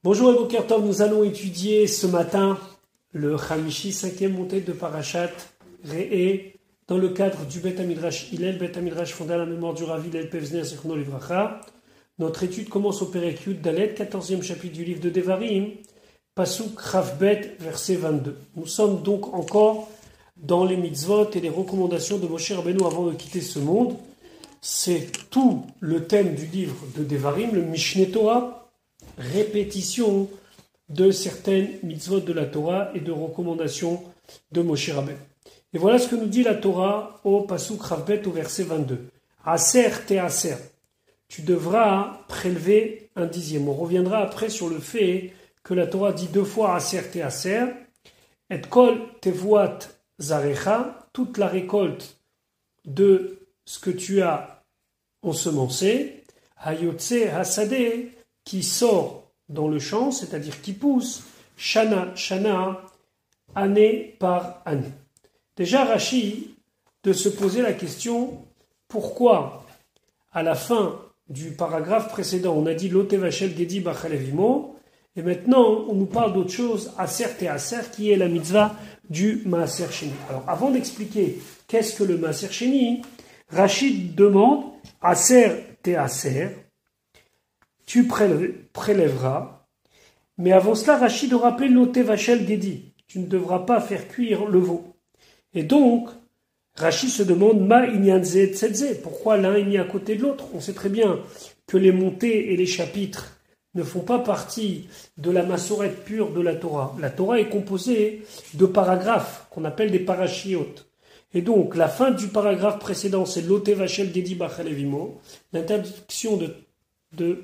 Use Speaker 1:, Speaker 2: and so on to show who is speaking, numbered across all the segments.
Speaker 1: Bonjour et Boker Tov, nous allons étudier ce matin le Hamishi, 5e montée de Parashat Re'eh, dans le cadre du Bet HaMidrash Hillel, Bet HaMidrash fondé à la mémoire du Rav Hillel Pevzner Zichrono Livracha. Notre étude commence au Perek Yud Dalet, 14e chapitre du livre de Devarim, Pasuk Chaf Bet, verset 22. Nous sommes donc encore dans les mitzvot et les recommandations de Moshe Rabbeinu avant de quitter ce monde. C'est tout le thème du livre de Devarim, le Mishneh Torah, répétition de certaines mitzvot de la Torah et de recommandations de Moshe Rabbeinu. Et voilà ce que nous dit la Torah au Pasuk Chaf Bet au verset 22. Aser te aser. Tu devras prélever un dixième. On reviendra après sur le fait que la Torah dit deux fois Aser te aser. Et kol tevuat zarecha, toute la récolte de ce que tu as ensemencé. Hayotse hasade, qui sort dans le champ, c'est-à-dire qui pousse, shana, shana, année par année. Déjà, Rashi, de se poser la question, pourquoi, à la fin du paragraphe précédent, on a dit Lote Vachel Gedi Bachalevimo, et maintenant, on nous parle d'autre chose, Aser te Aser, qui est la mitzvah du Maaser Sheni. Alors, avant d'expliquer qu'est-ce que le Maaser Sheni, Rashi demande Aser te Aser, tu prélèveras, mais avant cela, Rashi doit rappeler Lote Vachel Gedi, tu ne devras pas faire cuire le veau. Et donc, Rashi se demande Ma inyanze tzedze, pourquoi l'un est mis à côté de l'autre? On sait très bien que les montées et les chapitres ne font pas partie de la massorette pure de la Torah. La Torah est composée de paragraphes qu'on appelle des parashiot. Et donc, la fin du paragraphe précédent, c'est Lote Vachel Gedi Bachalevimo, l'interdiction de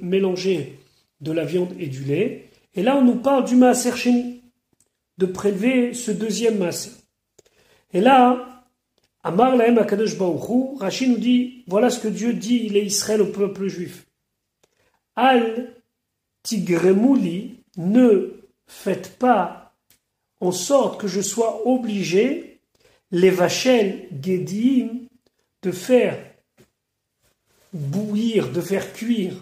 Speaker 1: mélanger de la viande et du lait. Et là, on nous parle du Maaser Sheni, de prélever ce deuxième Maaser. Et là, Amar Lahem HaKadosh Baruch Hu, Rashi nous dit, voilà ce que Dieu dit, il est Israël au peuple juif. Al tigremuli, ne faites pas en sorte que je sois obligé, les vachel gedim, de faire bouillir, de faire cuire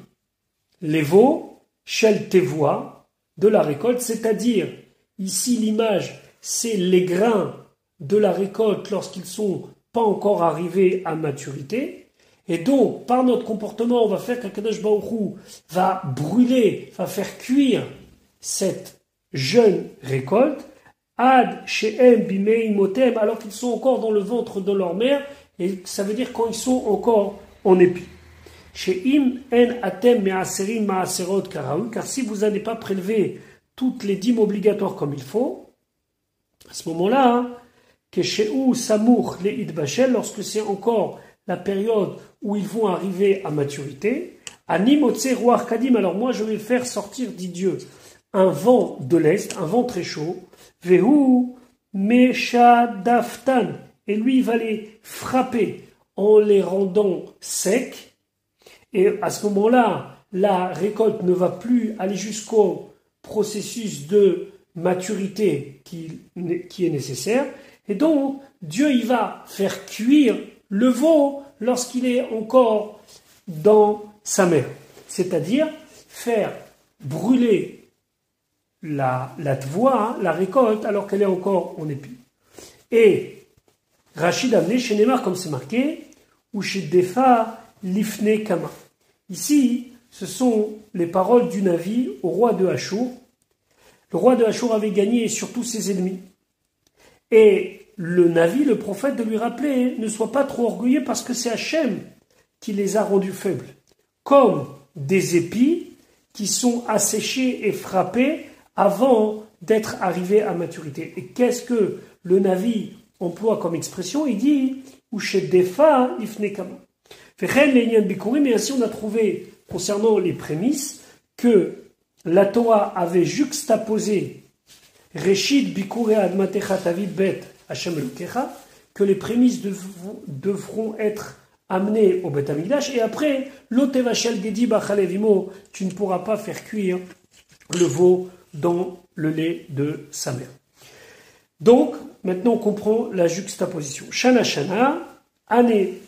Speaker 1: les veaux, shel tevoa, de la récolte, c'est-à-dire, ici l'image, c'est les grains de la récolte lorsqu'ils sont pas encore arrivés à maturité. Et donc, par notre comportement, on va faire qu'Akadosh Baruch Hu va brûler, va faire cuire cette jeune récolte, ad she'em bimei motem, alors qu'ils sont encore dans le ventre de leur mère, et ça veut dire quand ils sont encore en épi. She'im en atem me'aserim ma'aserot karaou, car si vous n'avez pas prélevé toutes les dîmes obligatoires comme il faut, à ce moment-là, que she'u samour les idbachel, lorsque c'est encore la période où ils vont arriver à maturité, anim otse roar kadim, alors moi je vais faire sortir, dit Dieu, un vent de l'est, un vent très chaud, vehu meshadaftan, et lui il va les frapper en les rendant secs, et à ce moment-là, la récolte ne va plus aller jusqu'au processus de maturité qui est nécessaire. Et donc, Dieu, il va faire cuire le veau lorsqu'il est encore dans sa mère. C'est-à-dire, faire brûler la tvoa, la récolte, alors qu'elle est encore en épi. Et Rachid a amené chez Neymar, comme c'est marqué, ou chez Defa Lifne Kama. Ici, ce sont les paroles du Navi au roi de Hachour. Le roi de Hachour avait gagné sur tous ses ennemis. Et le Navi, le prophète, de lui rappeler, ne sois pas trop orgueilleux parce que c'est Hachem qui les a rendus faibles. Comme des épis qui sont asséchés et frappés avant d'être arrivés à maturité. Et qu'est-ce que le Navi emploie comme expression? Il dit « Ushedefa ifnekama ». Mais ainsi on a trouvé, concernant les prémices, que la Torah avait juxtaposé Reshit Bikure Admatecha Tavid Bet Hashem Elokecha, que les prémices devront être amenées au Bet HaMikdash, et après, Lote Vachel Gedi Bachalevimo, tu ne pourras pas faire cuire le veau dans le lait de sa mère. Donc, maintenant on comprend la juxtaposition. Shana Shana, année,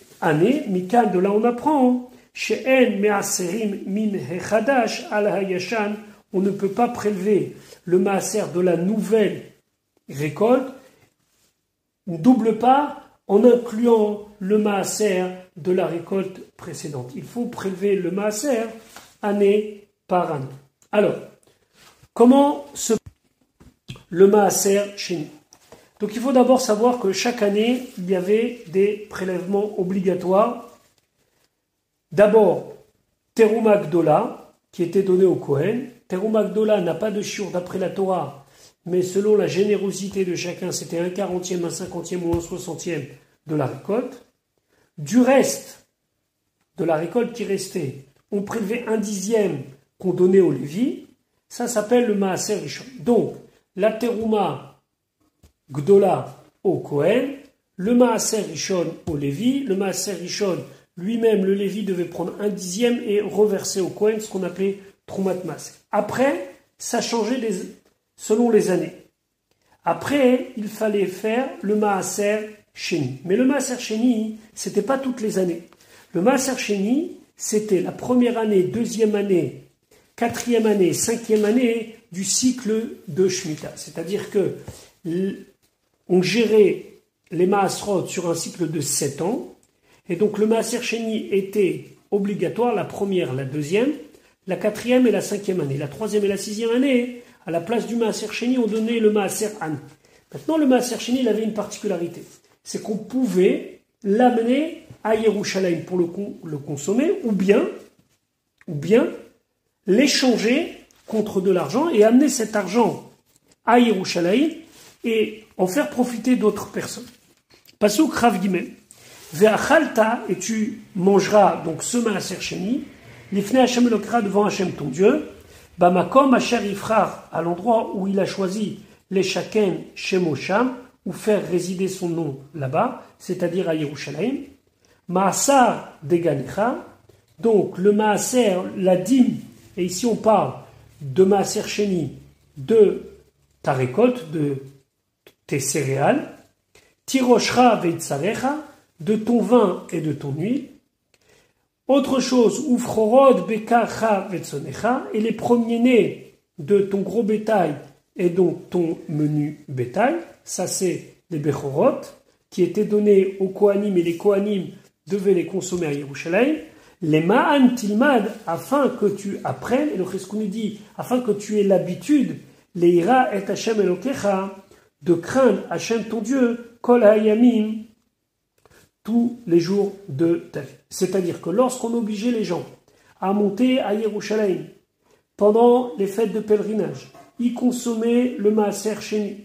Speaker 1: Mikal, de là on apprend, She'en me'aserim min hechadash al hayashan on ne peut pas prélever le maaser de la nouvelle récolte, on ne double pas en incluant le maaser de la récolte précédente. Il faut prélever le maaser année par année. Alors, comment se le maaser chez nous? Donc il faut d'abord savoir que chaque année, il y avait des prélèvements obligatoires. D'abord, Teruma Gdola, qui était donné au Kohen. Teruma Gdola n'a pas de shiur d'après la Torah, mais selon la générosité de chacun, c'était 1/40, 1/50 ou 1/60 de la récolte. Du reste de la récolte qui restait, on prélevait 1/10 qu'on donnait au Lévi. Ça s'appelle le Maaser Rishon. Donc, la Teruma Gdola au Kohen, le Maaser Rishon au Lévi. Le Maaser Rishon lui-même, le Lévi devait prendre 1/10 et reverser au Kohen, ce qu'on appelait Trumat Maaser. Après, ça changeait selon les années. Après, il fallait faire le Maaser Sheni. Mais le Maaser Sheni, c'était pas toutes les années. Le Maaser Sheni, c'était la première année, deuxième année, quatrième année, cinquième année du cycle de Shemitah. C'est-à-dire que on gérait les Maasrot sur un cycle de 7 ans. Et donc le Maaser Sheni était obligatoire, la première, la deuxième, la quatrième et la cinquième année. La troisième et la sixième année, à la place du Maaser Sheni, on donnait le Maaser An. Maintenant, le Maaser Sheni, il avait une particularité. C'est qu'on pouvait l'amener à Yerushalayim pour le consommer, ou bien l'échanger contre de l'argent et amener cet argent à Yerushalayim et en faire profiter d'autres personnes. Pasuk Rav Gimel. Ve'achalta, et tu mangeras donc ce Maaser Sheni, l'ifne Hashem Elokra devant Hashem ton Dieu, bamakom asher yifrar, à l'endroit où il a choisi les shaken shemosham, ou faire résider son nom là-bas, c'est-à-dire à Yerushalayim, Maasar deganecha, donc le Maaser, la dîme, et ici on parle de Maaser Sheni, de ta récolte, de tes céréales, Tiroshra veitzarecha, de ton vin et de ton huile. Autre chose, Ufrorod bekacha vetsonecha, et les premiers-nés de ton gros bétail et donc ton menu bétail. Ça c'est les bechorot qui étaient donnés aux Kohanim, et les Kohanim devaient les consommer à Yerushalayim. Les ma'an tilmad, afin que tu apprennes, et le Cheskouni dit, afin que tu aies l'habitude, les ira et Hashem elokecha, de craindre Hashem ton Dieu, kol hayamim, tous les jours de ta vie. C'est-à-dire que lorsqu'on obligeait les gens à monter à Yerushalayim pendant les fêtes de pèlerinage, ils consommaient le Maaser Sheni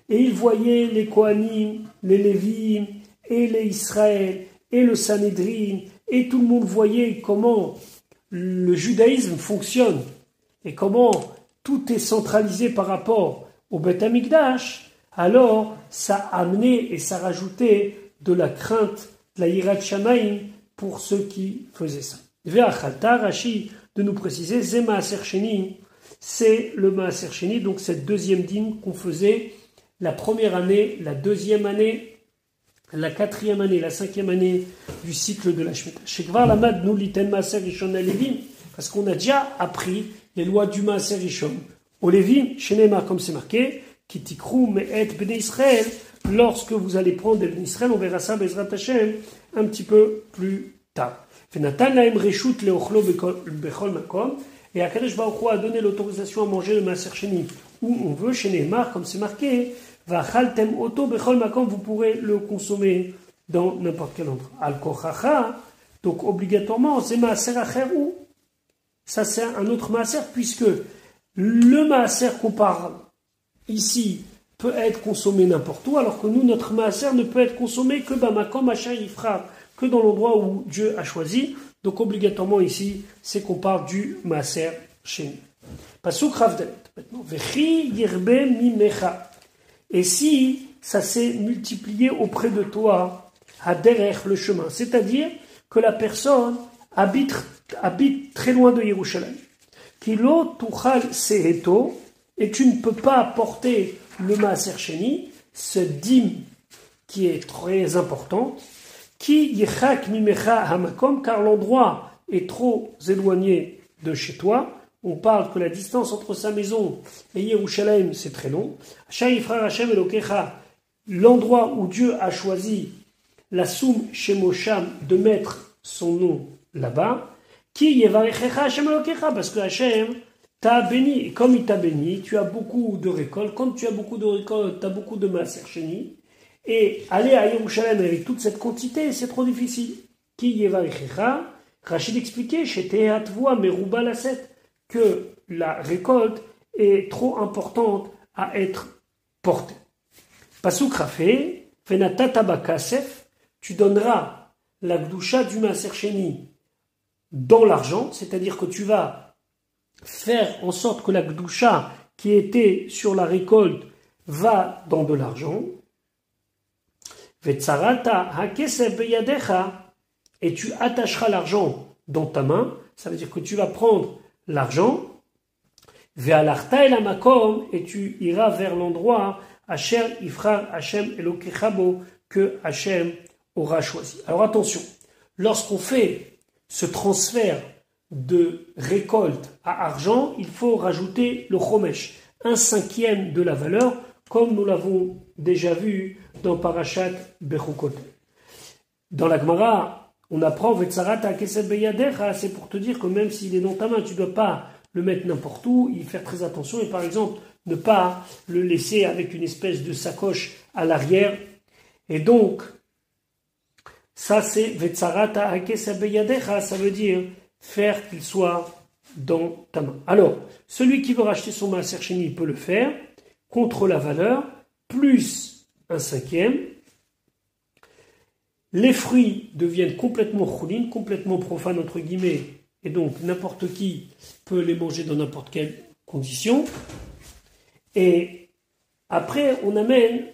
Speaker 1: et ils voyaient les Kohanim, les Lévim et les Israël et le Sanhédrin et tout le monde voyait comment le judaïsme fonctionne et comment tout est centralisé par rapport au Beth Amikdash, alors ça amenait et ça rajoutait de la crainte, de la Yirat Shamaim pour ceux qui faisaient ça. Ve'achalta, Rashi, de nous préciser, c'est Maaser Sheni, c'est le Maaser Sheni, donc cette deuxième dîme qu'on faisait la première année, la deuxième année, la quatrième année, la cinquième année du cycle de la Shemitah. Shekvar lamad nous liten Maaser Rishon Levim, parce qu'on a déjà appris les lois du Maaser Rishon. Au Lévim, Shenema, comme c'est marqué, qui tikrou me'et bnei Israël, lorsque vous allez prendre des bnei Israël, on verra ça Bezrat Hashem un petit peu plus tard. Fenatan lahem reshut leochlo bechol makom, et Akadosh Baruch Hu a donné l'autorisation à manger le Maaser Sheni où on veut, chez Neymar, comme c'est marqué, vachaltem oto bechol makom, vous pourrez le consommer dans n'importe quel endroit. Al kochacha, donc obligatoirement, c'est Maaser acher ou ça c'est un autre Maaser, puisque le Maaser qu'on parle ici peut être consommé n'importe où, alors que nous, notre Maaser ne peut être consommé que bamakom asher yifra, que dans l'endroit où Dieu a choisi. Donc obligatoirement ici, c'est qu'on parle du Maaser Sheni. Pasuk Ravdalet. Maintenant, Vechi yirbe mimecha. Et si ça s'est multiplié auprès de toi, haderech, le chemin, c'est-à-dire que la personne habite très loin de Yerushalayim. Kilo tuchal seheto, et tu ne peux pas apporter le Maaser Sheni, ce dîme qui est très important, qui yichak mimecha hamakom, car l'endroit est trop éloigné de chez toi, on parle que la distance entre sa maison et Yerushalayim, c'est très long. L'endroit où Dieu a choisi la Soum Shemosham de mettre son nom là-bas, parce que Hachem t'a béni. Et comme il t'a béni, tu as beaucoup de récoltes. Quand tu as beaucoup de récoltes, tu as beaucoup de Maaser Sheni. Et aller à Yerushalayim avec toute cette quantité, c'est trop difficile. Ki Yevarechecha, Rachid expliquait, chez Tehatvoa Merouba Lasset, que la récolte est trop importante à être portée. Pasuk Rafé, Venatata Bakasef, tu donneras la Gdusha du Maaser Sheni dans l'argent, c'est-à-dire que tu vas faire en sorte que la Gdusha qui était sur la récolte va dans de l'argent. Vetsarata hakesef beyadecha, et tu attacheras l'argent dans ta main, ça veut dire que tu vas prendre l'argent, ve'alarta el hamakom, et tu iras vers l'endroit Asher Ifrar Hashem Elokechabo, que Hashem aura choisi. Alors attention, lorsqu'on fait ce transfert de récolte à argent, il faut rajouter le chomesh, 1/5 de la valeur, comme nous l'avons déjà vu dans Parashat Bechukot. Dans la Gemara, on apprend Vetsarata Kesef Beyadecha, c'est pour te dire que même s'il est dans ta main, tu ne dois pas le mettre n'importe où, y faire très attention, et par exemple, ne pas le laisser avec une espèce de sacoche à l'arrière. Et donc, ça c'est Vetsarata Hakesef Beyadecha, ça veut dire faire qu'il soit dans ta main. Alors, celui qui veut racheter son Maaser Sheni, il peut le faire contre la valeur, plus 1/5. Les fruits deviennent complètement choulines, complètement profanes entre guillemets, et donc n'importe qui peut les manger dans n'importe quelle condition. Et après, on amène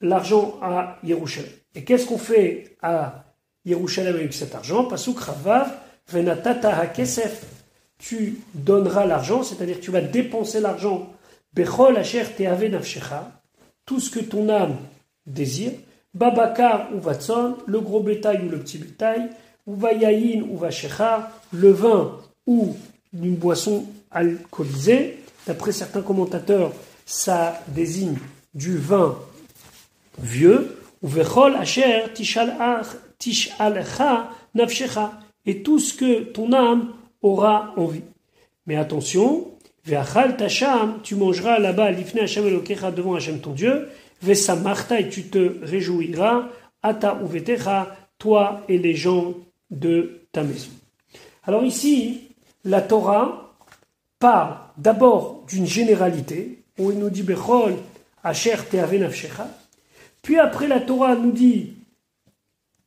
Speaker 1: l'argent à Yerushalayim. Et qu'est-ce qu'on fait à Yerushalayim avec cet argent? Pasuk Ravav, Venatata hakesef, tu donneras l'argent, c'est-à-dire tu vas dépenser l'argent, Bechol asher teave nafshecha, tout ce que ton âme désire, Babakar ou Vatson, le gros bétail ou le petit bétail, ou Vayayin ou Vachecha, le vin ou une boisson alcoolisée. D'après certains commentateurs, ça désigne du vin vieux, ou Vechol asher tishalcha nafshecha, et tout ce que ton âme aura envie. Mais attention, Ve'achal tasham, tu mangeras là-bas l'ifne Hashem Elokecha devant Hashem ton Dieu, Ve'samarta, et tu te réjouiras, ata uvetecha, toi et les gens de ta maison. Alors ici, la Torah parle d'abord d'une généralité, où il nous dit Bechol asher teave nafshecha, puis après la Torah nous dit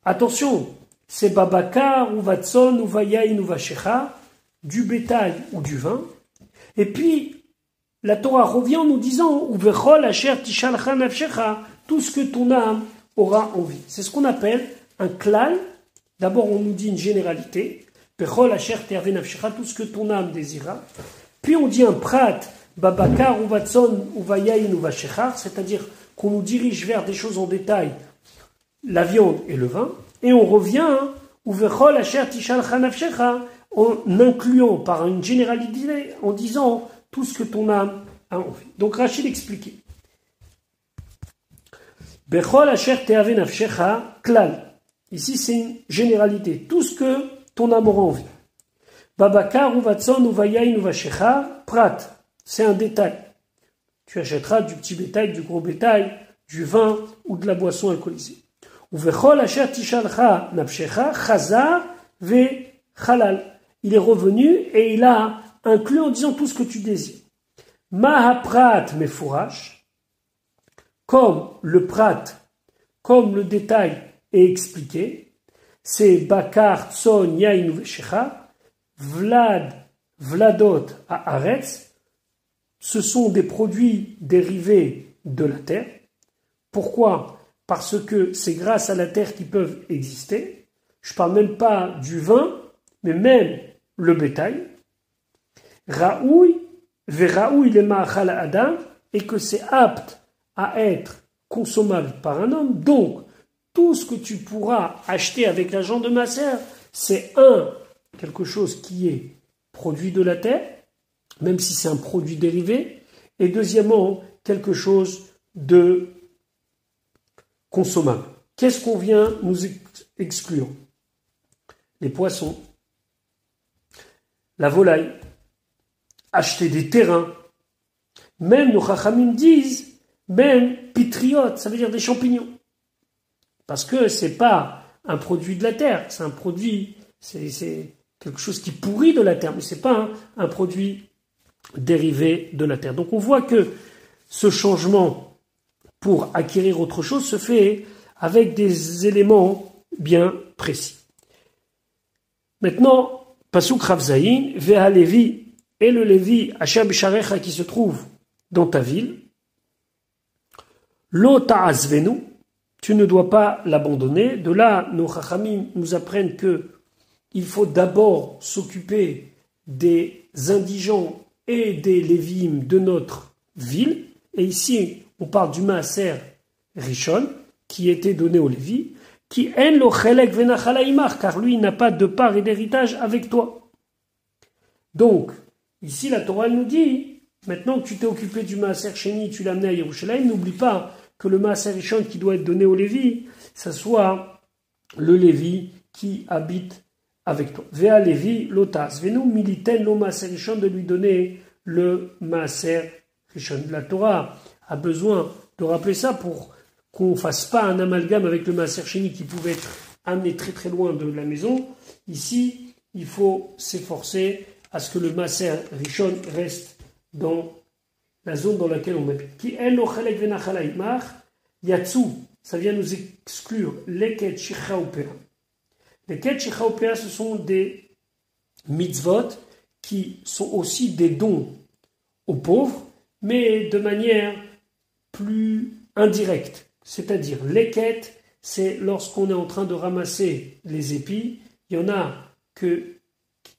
Speaker 1: attention, c'est babakar ou vatson ou vayain ou vachecha, du bétail ou du vin. Et puis, la Torah revient en nous disant Uvechol asher tishalcha nafshecha, tout ce que ton âme aura envie. C'est ce qu'on appelle un klal. D'abord, on nous dit une généralité. Bechol asher teave nafshecha, tout ce que ton âme désira. Puis on dit un prat, babakar ou vatson ou vayain ou vachecha, c'est-à-dire qu'on nous dirige vers des choses en détail, la viande et le vin. Et on revient Uvechol asher tishalcha nafshecha, en incluant par une généralité, en disant tout ce que ton âme a envie. Donc Rachid expliquait. Bechol asher teave nafshecha klal. Ici c'est une généralité. Tout ce que ton âme aura envie. Babakar ou vatson ou vayain ou vachecha prat. C'est un détail. Tu achèteras du petit bétail, du gros bétail, du vin ou de la boisson alcoolisée. Uvechol asher tishalcha nafshecha chazar ve chalal. Il est revenu et il a inclus en disant tout ce que tu désires. Mahaprat mefourash, comme le prat, comme le détail est expliqué, c'est bakar, tson, yain, veshecha, vladot à aretz, ce sont des produits dérivés de la terre. Pourquoi? Parce que c'est grâce à la terre qu'ils peuvent exister. Je ne parle même pas du vin, mais même le bétail, Raoui, Veraoui le ma'achal adam, et que c'est apte à être consommable par un homme. Donc, tout ce que tu pourras acheter avec l'argent de Maaser, c'est quelque chose qui est produit de la terre, même si c'est un produit dérivé, et deuxièmement, quelque chose de consommable. Qu'est-ce qu'on vient nous exclure? Les poissons, la volaille, acheter des terrains. Même nos chachamim disent, même pitriotes, ça veut dire des champignons. Parce que c'est pas un produit de la terre, c'est un produit, c'est quelque chose qui pourrit de la terre, mais c'est pas un produit dérivé de la terre. Donc on voit que ce changement pour acquérir autre chose se fait avec des éléments bien précis. Maintenant, Pasuk Rav Zayin, Veha Levi, et le Lévi, Asher Bisharecha, qui se trouve dans ta ville, Lo ta'azvenu, tu ne dois pas l'abandonner. De là, nos chachamim nous apprennent que il faut d'abord s'occuper des indigents et des lévim de notre ville. Et ici, on parle du maaser Rishon, qui était donné aux Lévi, qui en lo chelek venachala imach, car lui n'a pas de part et d'héritage avec toi. Donc, ici la Torah nous dit, maintenant que tu t'es occupé du maaser Sheni, tu l'as amené à Yerushalayim, n'oublie pas que le maaser Rishon qui doit être donné aux Lévi, ça soit le Lévi qui habite avec toi. Vea Lévi lotas, venu militen lo maaser Rishon, de lui donner le maaser Rishon. La Torah a besoin de rappeler ça pour qu'on ne fasse pas un amalgame avec le maaser Sheni qui pouvait être amené très très loin de la maison. Ici, il faut s'efforcer à ce que le maaser Rishon reste dans la zone dans laquelle on habite. Qui en lo chelek venachala imach, yatsu, ça vient nous exclure leket shicha upera. Leket shicha upera, ce sont des mitzvot qui sont aussi des dons aux pauvres, mais de manière plus indirecte. C'est-à-dire, leket, c'est lorsqu'on est en train de ramasser les épis, il y en a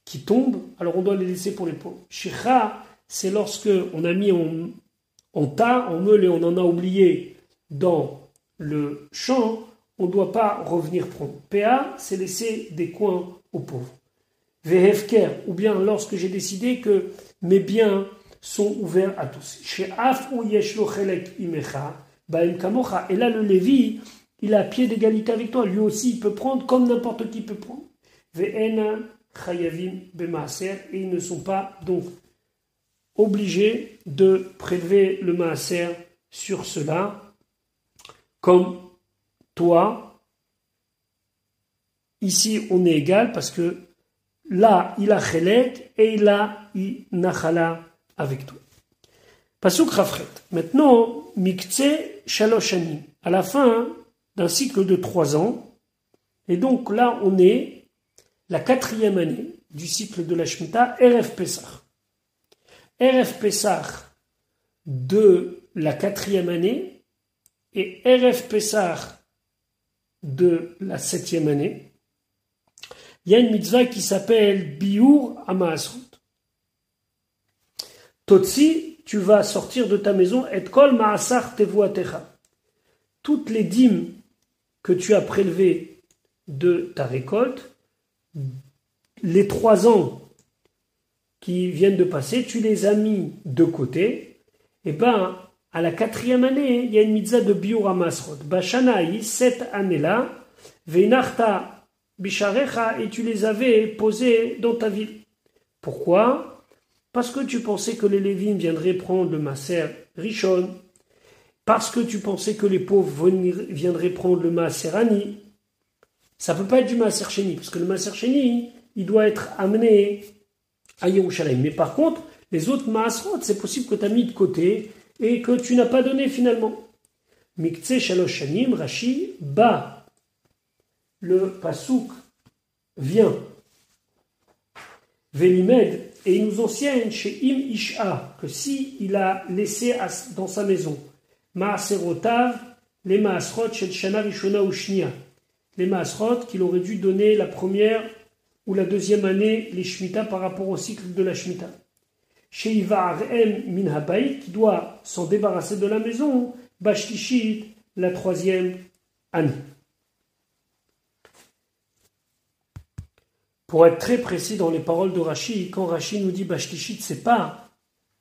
Speaker 1: qui tombent, alors on doit les laisser pour les pauvres. Shicha, c'est lorsque on a mis en tas, en meule et on en a oublié dans le champ, on ne doit pas revenir prendre. PA, c'est laisser des coins aux pauvres. Vehefker, ou bien lorsque j'ai décidé que mes biens sont ouverts à tous. Chez Af ou Yeshlo Chelek Imecha, Baem Kamocha. Et là, le Lévi, il a pied d'égalité avec toi. Lui aussi, il peut prendre comme n'importe qui peut prendre. Ve'ena Chayavim Bemaaser. Et ils ne sont pas donc obligés de prélever le maaser sur cela, comme toi. Ici, on est égal parce que là, il a chelek et là, il nachala avec toi. Pasuk Rafret. Maintenant, Miktse Shalosh Shanim. À la fin d'un cycle de 3 ans. Et donc là, on est la 4e année du cycle de la Shemitah, Erev Pesach. Erev Pesach de la 4e année et Erev Pesach de la 7e année. Il y a une mitzvah qui s'appelle Biur Amaasrut. Totsi, tu vas sortir de ta maison, et kol maasar tevuatecha. Toutes les dîmes que tu as prélevées de ta récolte, les 3 ans qui viennent de passer, tu les as mis de côté. Et ben, à la 4e année, il y a une mitzvah de Biur Amaasrut. Bashanaï, cette année-là, veinachta bisharecha, et tu les avais posées dans ta ville. Pourquoi? Parce que tu pensais que les Lévim viendraient prendre le maaser Rishon, parce que tu pensais que les pauvres viendraient prendre le maaser Ani. Ça ne peut pas être du maaser Sheni, parce que le maaser Sheni, il doit être amené à Yerushalayim. Mais par contre, les autres maaserot, c'est possible que tu as mis de côté et que tu n'as pas donné finalement. Miktseh Shalosh Shanim, Rashi, Ba. Le Pasuk vient. Velimed, et il nous enseigne chez Im Isha, que si il a laissé dans sa maison, Maaserotav, les Maasrot, Shel Shana Rishona ou Shnia, les Maasrot qu'il aurait dû donner la première ou la 2e année, les Shemitah par rapport au cycle de la Shemitah. Chez Ivar M. Minhabaï, qui doit s'en débarrasser de la maison, Bashtishit, la 3e année. Pour être très précis dans les paroles de Rashi, quand Rashi nous dit Bashtishit, c'est pas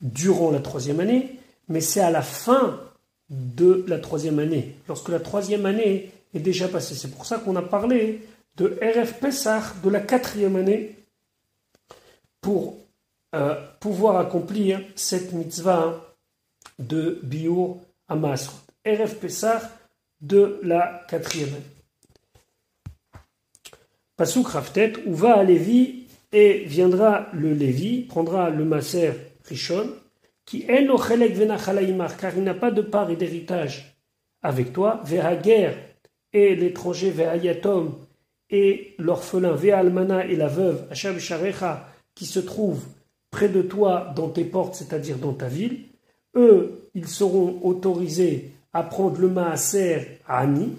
Speaker 1: durant la troisième année, mais c'est à la fin de la troisième année, lorsque la troisième année est déjà passée. C'est pour ça qu'on a parlé de Erev Pessah, de la quatrième année, pour pouvoir accomplir cette mitzvah de Biur Hamasrot. Erev Pessah de la quatrième année. Pasuk Raftet, où va à Lévi, et viendra le Lévi, prendra le Maser Rishon, qui est no chelek venachalaimar, car il n'a pas de part et d'héritage avec toi, Vehager et l'étranger, Vehayatom et l'orphelin, Vehalmana et la veuve, Asher Sharecha, qui se trouvent près de toi dans tes portes, c'est-à-dire dans ta ville, eux, ils seront autorisés à prendre le Maaser Ani,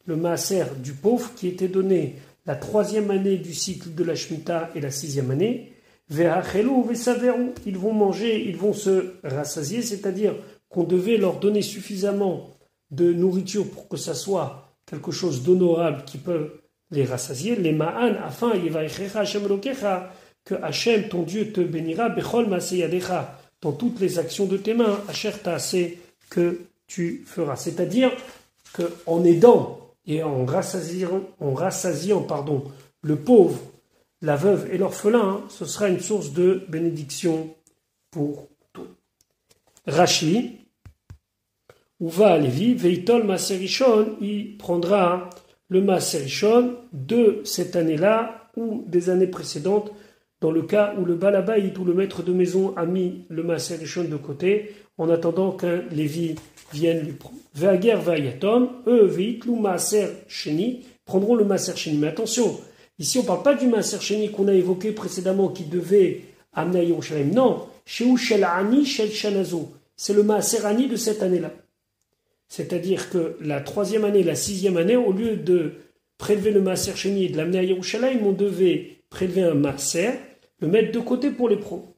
Speaker 1: le Maaser du pauvre, qui était donné la troisième année du cycle de la Shemitah et la sixième année. Ve'achelu ve'saveru, ils vont manger, ils vont se rassasier, c'est-à-dire qu'on devait leur donner suffisamment de nourriture pour que ça soit quelque chose d'honorable qui peut les rassasier. Les ma'an, afin, yevayechecha Hashem Elokecha, que Hashem, ton Dieu, te bénira, bechol maseyadecha, dans toutes les actions de tes mains, asher ta'aseh, que tu feras. C'est-à-dire qu'en aidant et en rassasiant le pauvre, la veuve et l'orphelin, ce sera une source de bénédiction pour tout. Rashi, où va Lévi, Veitol Maaser Rishon, il prendra le Maaser Rishon de cette année-là ou des années précédentes, dans le cas où le Balabaït ou le maître de maison a mis le Maaser Rishon de côté, en attendant qu'un Lévi vienne lui prendre. Ve'ager ve'ayatom, eux, ve'itlu Maaser Sheni, prendront le Maaser Sheni. Mais attention, ici on ne parle pas du Maaser Sheni qu'on a évoqué précédemment qui devait amener à Yerushalayim. Non, Sheu Shel Ani Shel Shanazo, c'est le Maaser Ani de cette année-là. C'est-à-dire que la troisième année, la sixième année, au lieu de prélever le Maaser Sheni et de l'amener à Yerushalayim, on devait prélever un Maaser, le mettre de côté pour les pros.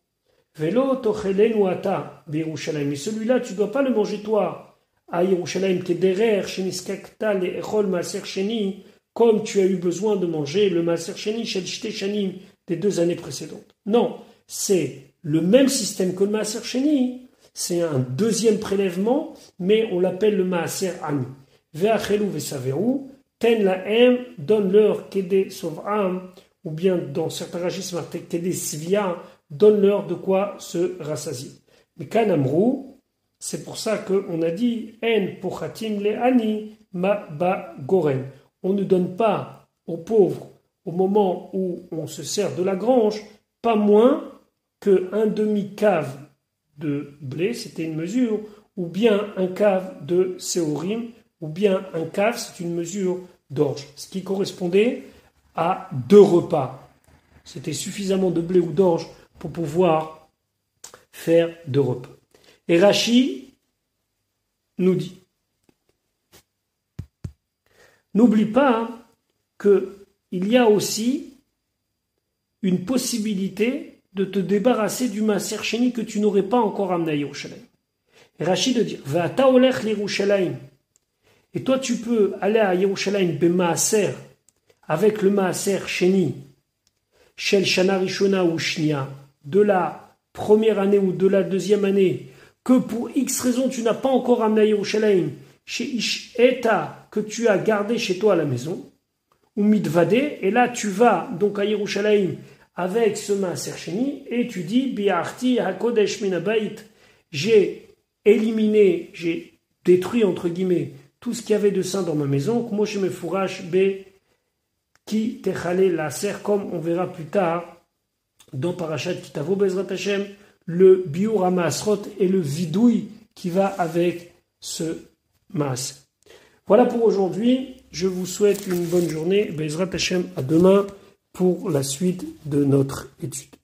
Speaker 1: Velo tochelenu ata beYerushalayim. Mais celui-là, tu ne dois pas le manger toi à Yerushalayim. Kederer sheniskakta le'echol Maaser Sheni, comme tu as eu besoin de manger le Maaser Sheni shel shte shanim des 2 années précédentes. Non, c'est le même système que le Maaser Sheni. C'est un deuxième prélèvement, mais on l'appelle le Maaser Ani. Ve'achelu ve'saveru, ten lahem, donne-leur kede sov'am, ou bien dans certains registres marqué kede svia, donne-leur de quoi se rassasier. Mais kanamru, c'est pour ça qu'on a dit en pochatim le ani ma ba goren. On ne donne pas aux pauvres au moment où on se sert de la grange, pas moins qu'un demi-cave de blé, c'était une mesure, ou bien un cave de séorim, ou bien un cave, c'est une mesure d'orge, ce qui correspondait à 2 repas. C'était suffisamment de blé ou d'orge pour pouvoir faire 2 repas. Et Rashi nous dit, n'oublie pas qu'il y a aussi une possibilité de te débarrasser du Maaser Sheni que tu n'aurais pas encore amené à Yerushalayim. Et Rashi de dire, Va'ata olech l'Yerushalayim. Et toi tu peux aller à Yerushalayim b'Maaser, avec le Maaser Sheni, Shel Shana Rishona ou Shnia, de la première année ou de la deuxième année, que pour X raison tu n'as pas encore amené à Yerushalayim, chez Ish Eta, que tu as gardé chez toi à la maison, ou Mitvade, et là tu vas donc à Yerushalayim avec ce Maaser Sheni, et tu dis, Bi'arti HaKodesh Minabait, j'ai éliminé, j'ai détruit, entre guillemets, tout ce qu'il y avait de saint dans ma maison, Kmo Shemefurash Be Ki Techale Laser, comme on verra plus tard dans Parashat Kitavo Bezrat Hashem, le Biur HaMaasrot et le vidouille qui va avec ce Maaser. Voilà pour aujourd'hui. Je vous souhaite une bonne journée. Bezrat Hashem, à demain pour la suite de notre étude.